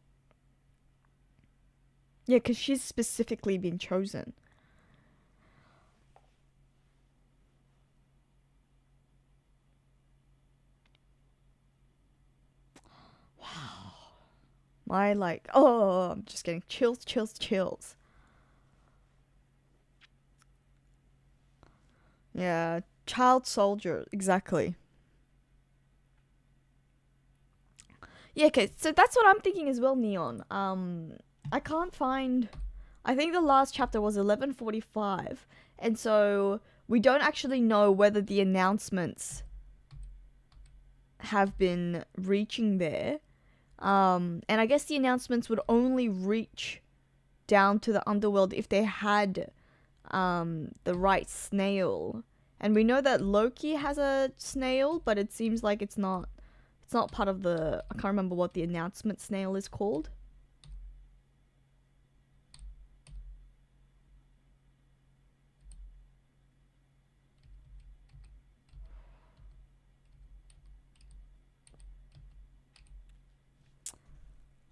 Yeah, because she's specifically been chosen. Wow. I'm just getting chills. Yeah, child soldier, exactly. Yeah, okay, so that's what I'm thinking as well, Neon. I can't find. I think the last chapter was 11:45, and so we don't actually know whether the announcements have been reaching there. And I guess the announcements would only reach down to the underworld if they had the right snail. And we know that Loki has a snail, but it seems like it's not part of the, I can't remember what the announcement snail is called.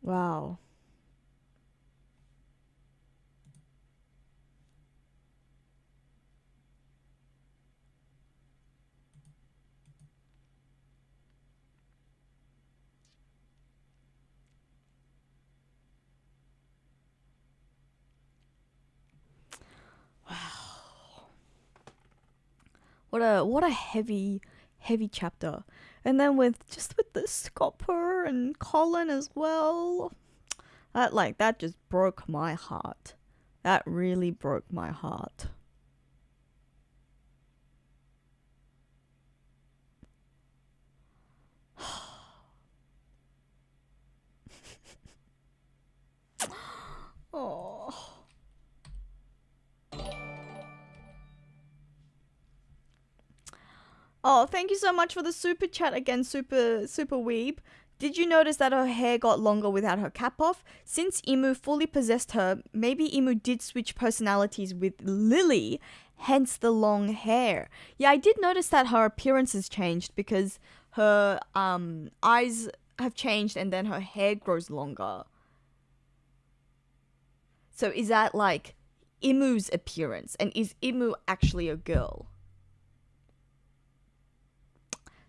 Wow. What a heavy chapter. And then with the Scopper and Colin as well. That just broke my heart. That really broke my heart. Oh. Oh, thank you so much for the super chat again, super weeb. Did you notice that her hair got longer without her cap off? Since Imu fully possessed her, maybe Imu did switch personalities with Lily, hence the long hair. Yeah, I did notice that her appearance has changed because her eyes have changed and then her hair grows longer. So is that like Imu's appearance? And is Imu actually a girl?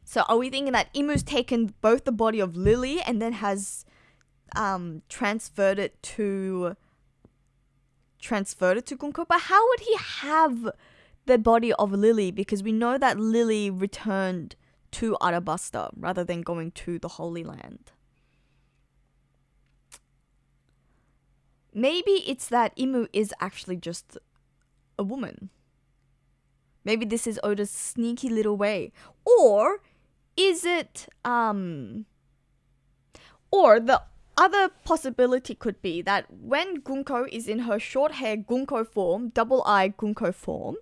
So are we thinking that Imu's taken both the body of Lily and then has transferred it to Gonko? But how would he have the body of Lily? Because we know that Lily returned to Arabasta rather than going to the Holy Land. Maybe it's that Imu is actually just a woman. Maybe this is Oda's sneaky little way. Or is it or the other possibility could be that when Gunko is in her short hair Gunko form, double eye Gunko form,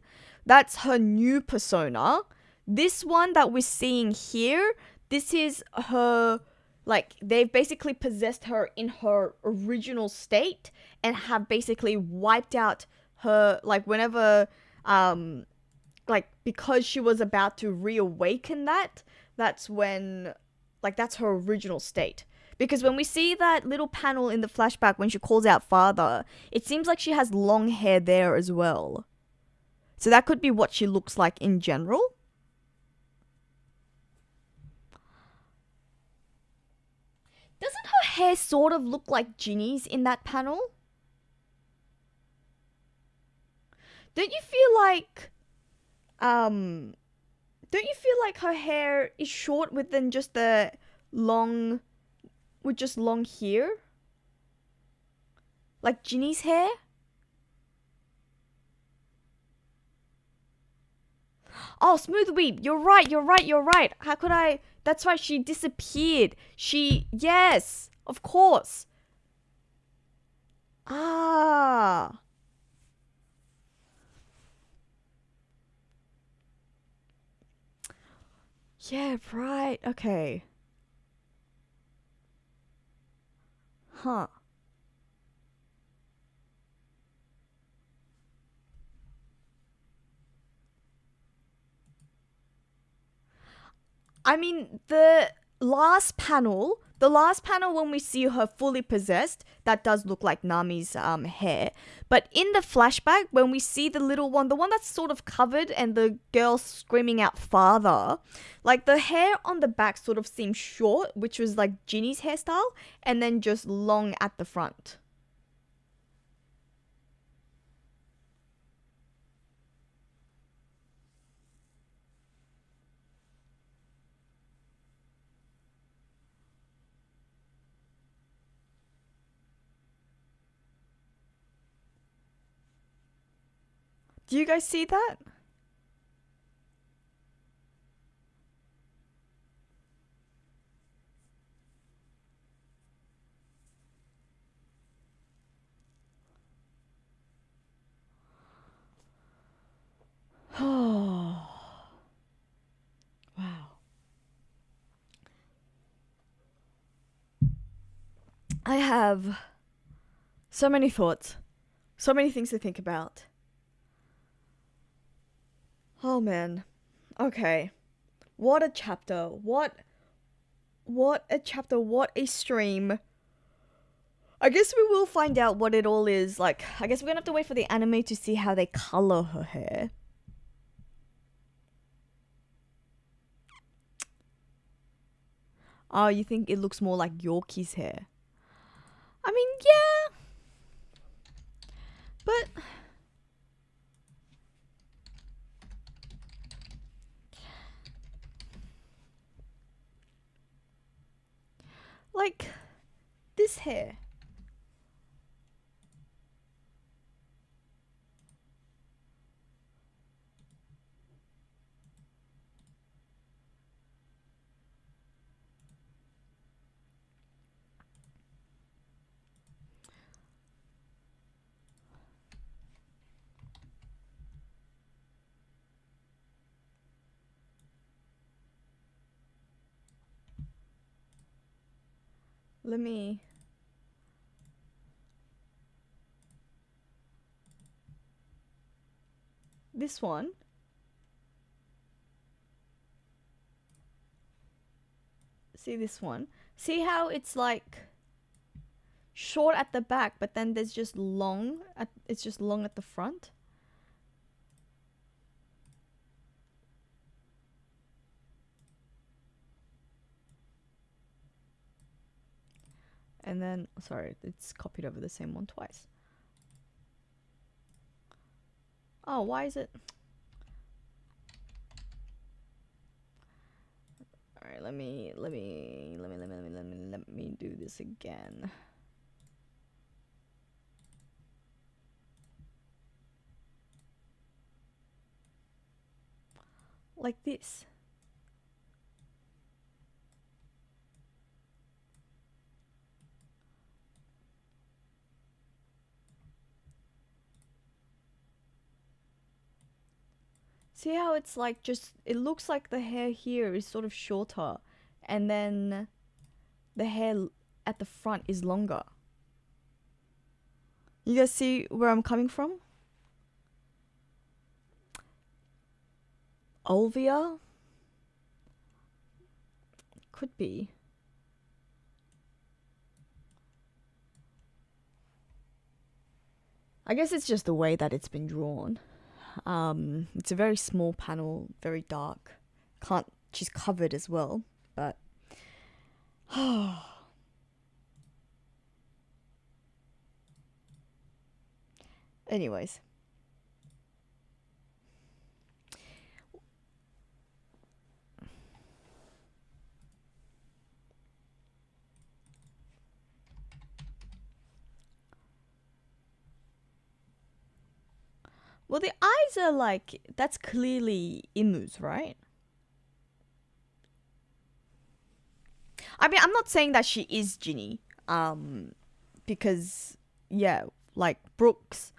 that's her new persona. This one that we're seeing here, this is her, like, they've basically possessed her in her original state and have basically wiped out her, like, whenever, like, because she was about to reawaken that's when, like, that's her original state. Because when we see that little panel in the flashback when she calls out father, it seems like she has long hair there as well. So that could be what she looks like in general. Doesn't her hair sort of look like Ginny's in that panel? Don't you feel like her hair is short with then just the long, with just long hair? Like Ginny's hair? Oh, Smooth Weeb, you're right. How could I? That's right, she disappeared. Yes, of course. Ah. Yeah, right, okay. Huh. I mean, the last panel when we see her fully possessed, that does look like Nami's hair. But in the flashback, when we see the little one, the one that's sort of covered and the girl screaming out father, like the hair on the back sort of seems short, which was like Ginny's hairstyle, and then just long at the front. Do you guys see that? Oh. Wow. I have so many thoughts. So many things to think about. Oh man. Okay. What a chapter. What a chapter. What a stream. I guess we will find out what it all is. Like, I guess we're gonna have to wait for the anime to see how they color her hair. Oh, you think it looks more like Yorkie's hair? I mean, yeah. But like this hair. Let me... This one. See this one? See how it's like short at the back, but then there's just long at, it's just long at the front. And then, sorry, it's copied over the same one twice. Oh, why is it? All right, let me do this again. Like this. See how it's like just, it looks like the hair here is sort of shorter and then the hair at the front is longer. You guys see where I'm coming from? Olvia? Could be. I guess it's just the way that it's been drawn. It's a very small panel, very dark. She's covered as well, but anyways. Well, the eyes are like, that's clearly Imu's, right? I mean, I'm not saying that she is Ginny, because, yeah, like, Brooks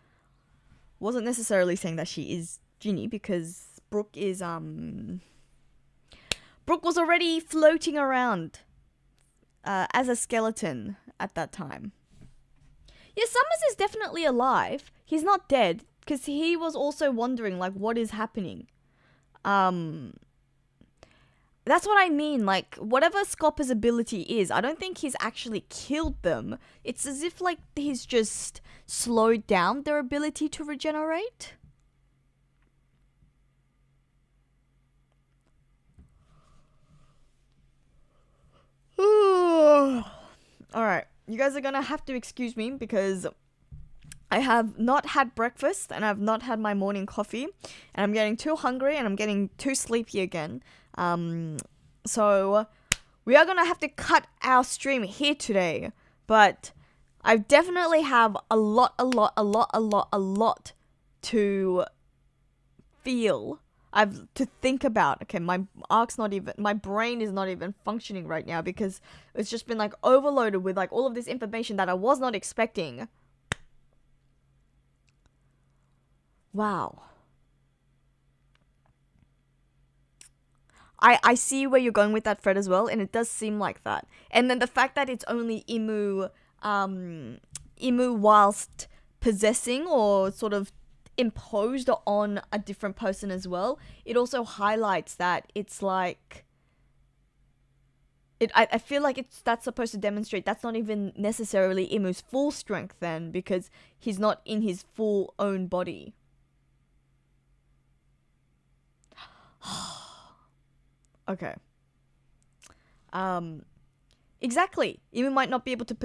wasn't necessarily saying that she is Ginny, because Brooke is, Brooke was already floating around, as a skeleton at that time. Yeah, Summers is definitely alive. He's not dead. Because he was also wondering, like, what is happening? That's what I mean. Like, whatever Scopper's ability is, I don't think he's actually killed them. It's as if, like, he's just slowed down their ability to regenerate. Alright, you guys are gonna have to excuse me because I have not had breakfast and I've not had my morning coffee and I'm getting too hungry and I'm getting too sleepy again. So we are going to have to cut our stream here today, but I definitely have a lot to feel. I've to think about. Okay, my brain is not even functioning right now because it's just been like overloaded with like all of this information that I was not expecting. Wow. I see where you're going with that, Fred, as well, and it does seem like that. And then the fact that it's only Imu whilst possessing or sort of imposed on a different person as well, it also highlights that it's like I feel like that's supposed to demonstrate that's not even necessarily Imu's full strength then, because he's not in his full own body. Okay. Exactly. Imu might not be able to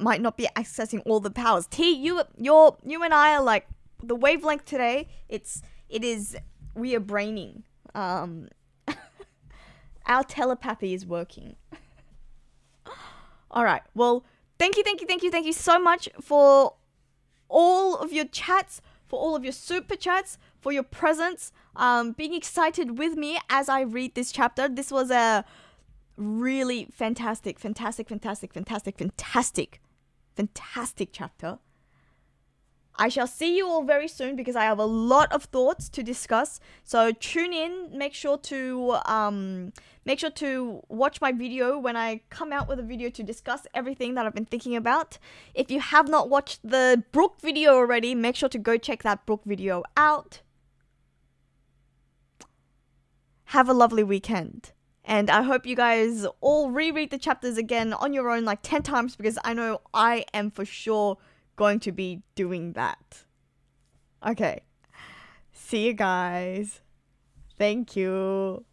might not be accessing all the powers. You and I are like the wavelength today. It is we are braining. Our telepathy is working. All right. Well, thank you so much for all of your chats, for all of your super chats, for your presence, being excited with me as I read this chapter. This was a really fantastic chapter. I shall see you all very soon because I have a lot of thoughts to discuss. So tune in. Make sure to watch my video when I come out with a video to discuss everything that I've been thinking about. If you have not watched the Brooke video already, make sure to go check that Brooke video out. Have a lovely weekend. And I hope you guys all reread the chapters again on your own like 10 times because I know I am for sure going to be doing that. Okay. See you guys. Thank you.